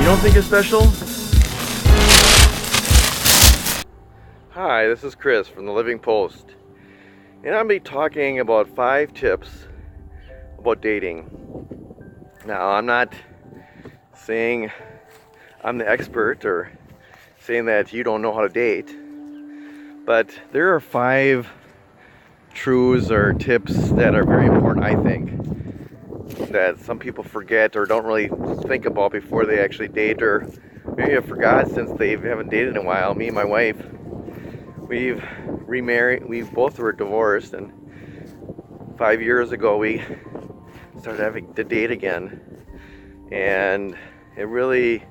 You don't think it's special? Hi, this is Chris from the Living Post, and I'll be talking about 5 tips about dating. Now, I'm not saying I'm the expert or saying that you don't know how to date, but there are 5 truths or tips that are very important, I think, that some people forget or don't really think about before they actually date, or maybe have forgot since they haven't dated in a while. Me and my wife, we've remarried. We both were divorced, and 5 years ago we started having to date again, and it really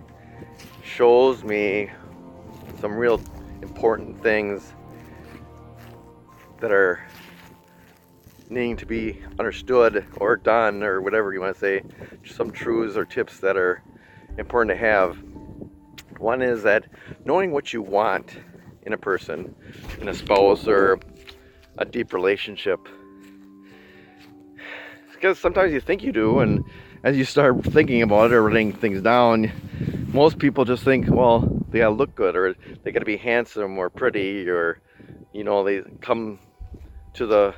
shows me some real important things that are needing to be understood or done, or whatever you want to say. Some truths or tips that are important to have. One is that knowing what you want in a person, in a spouse or a deep relationship. Because sometimes you think you do, and as you start thinking about it or writing things down, most people just think, well, they gotta look good, or they gotta be handsome or pretty, or they come to the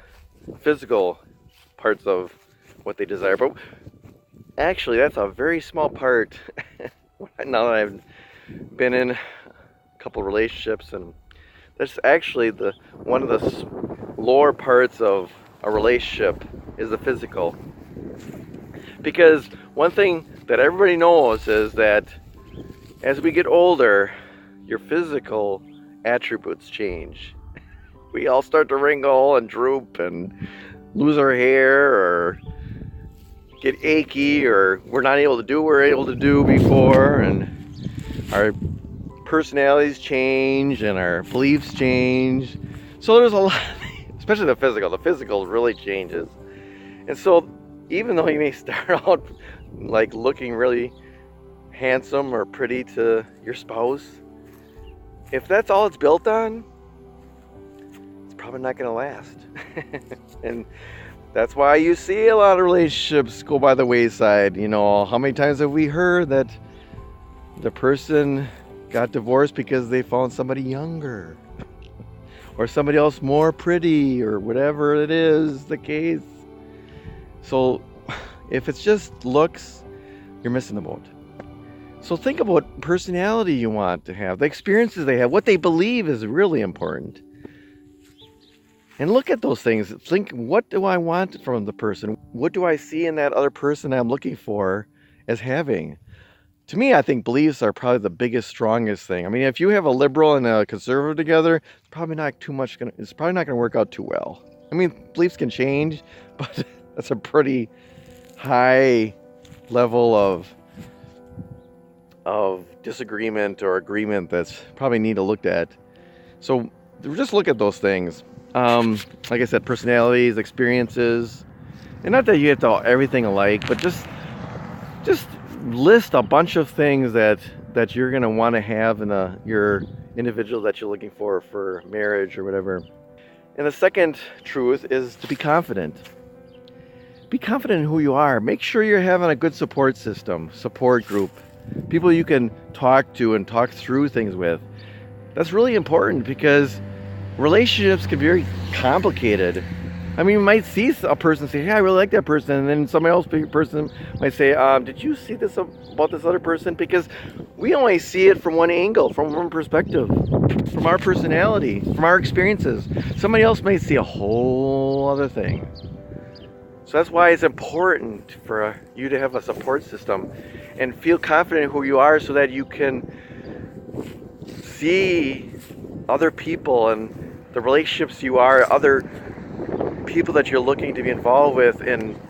physical parts of what they desire. But actually, that's a very small part. Now that I've been in a couple relationships, and that's actually one of the lower parts of a relationship is the physical. Because one thing that everybody knows is that as we get older, your physical attributes change. We all start to wrinkle and droop and lose our hair, or get achy, or we're not able to do what we were able to do before, and our personalities change and our beliefs change. So there's a lot, especially the physical really changes. And so even though you may start out like looking really handsome or pretty to your spouse, if that's all it's built on, it's probably not going to last. And that's why you see a lot of relationships go by the wayside. How many times have we heard that the person got divorced because they found somebody younger or somebody else more pretty, or whatever it is the case? So if it's just looks, you're missing the boat. So think about what personality you want to have, the experiences they have, what they believe is really important. And look at those things. Think, what do I want from the person? What do I see in that other person I'm looking for as having? To me, I think beliefs are probably the biggest, strongest thing. I mean, if you have a liberal and a conservative together, it's probably not going to work out too well. I mean, beliefs can change, but that's a pretty high level of disagreement or agreement that's probably need to look at. So just look at those things. Like I said, personalities, experiences, and not that you have to everything alike, but just list a bunch of things that you're going to want to have in your individual that you're looking for marriage or whatever. And the second truth is to be confident. Be confident in who you are. Make sure you're having a good support system, support group, people you can talk to and talk through things with. That's really important, because relationships can be very complicated. I mean, you might see a person say, hey, I really like that person, and then somebody else person might say, did you see this about this other person? Because we only see it from one angle, from one perspective, from our personality, from our experiences. Somebody else may see a whole other thing. So that's why it's important for you to have a support system and feel confident in who you are, so that you can see other people and the relationships you are, other people that you're looking to be involved with, in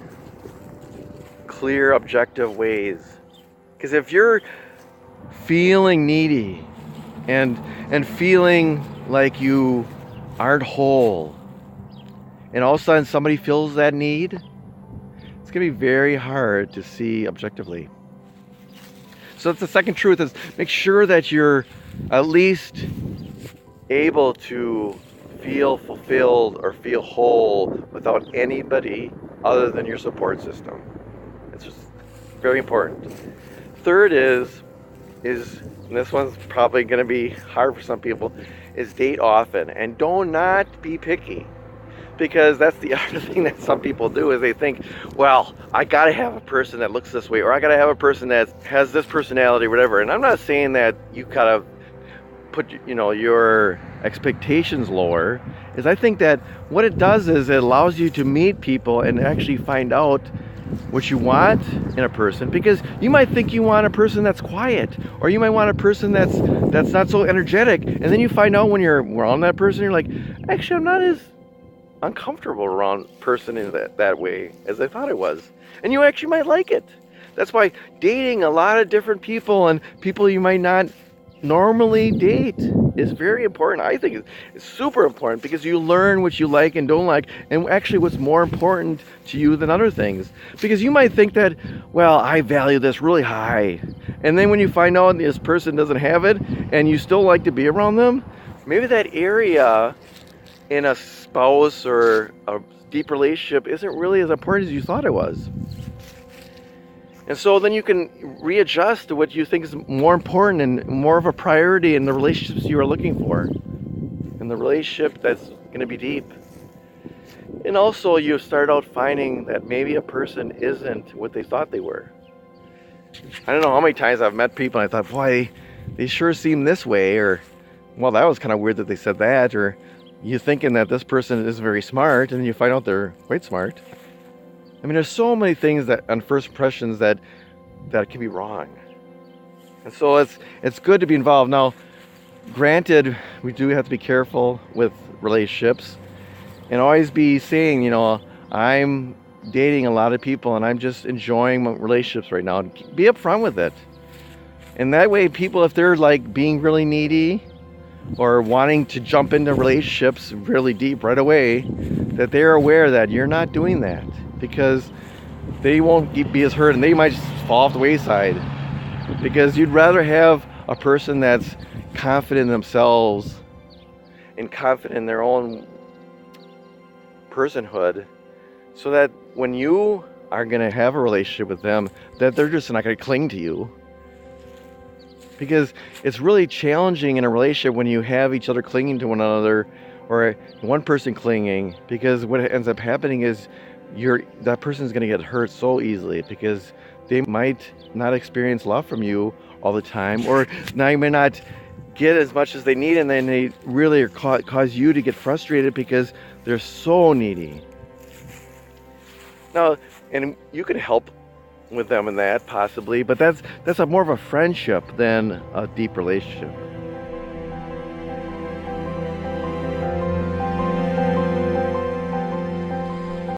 clear, objective ways. Because if you're feeling needy and feeling like you aren't whole, and all of a sudden somebody feels that need, it's going to be very hard to see objectively. So that's the second truth, is make sure that you're at least able to feel fulfilled or feel whole without anybody other than your support system. It's just very important. Third is is, and this one's probably going to be hard for some people, is date often and do not be picky. Because that's the other thing that some people do is they think, well, I gotta have a person that looks this way, or I gotta have a person that has this personality, whatever. And I'm not saying that you gotta put, your expectations lower. Is I think that what it does is it allows you to meet people and actually find out what you want in a person, because you might think you want a person that's quiet, or you might want a person that's not so energetic, and then you find out when you're around that person, you're like, actually, I'm not as uncomfortable around person in that way as I thought it was, and you actually might like it. That's why dating a lot of different people and people you might not normally date is very important. I think it's super important, because you learn what you like and don't like, and actually what's more important to you than other things. Because you might think that, well, I value this really high, and then when you find out this person doesn't have it and you still like to be around them, maybe that area in a spouse or a deep relationship isn't really as important as you thought it was. And so then you can readjust to what you think is more important and more of a priority in the relationships you are looking for, in the relationship that's going to be deep. And also you start out finding that maybe a person isn't what they thought they were. I don't know how many times I've met people and I thought, boy, they sure seem this way, or, well, that was kind of weird that they said that, or you thinking that this person is very smart, and then you find out they're quite smart. I mean, there's so many things that on first impressions that can be wrong. And so it's good to be involved. Now, granted, we do have to be careful with relationships and always be saying, I'm dating a lot of people and I'm just enjoying my relationships right now. Be upfront with it. And that way, people, if they're like being really needy or wanting to jump into relationships really deep right away, that they're aware that you're not doing that, because they won't be as hurt and they might just fall off the wayside. Because you'd rather have a person that's confident in themselves and confident in their own personhood, so that when you are going to have a relationship with them, that they're just not going to cling to you. Because it's really challenging in a relationship when you have each other clinging to one another, or one person clinging, because what ends up happening is that person's going to get hurt so easily, because they might not experience love from you all the time, or now you may not get as much as they need, and then they really cause you to get frustrated because they're so needy. Now, and you can help with them in that possibly, but that's more of a friendship than a deep relationship.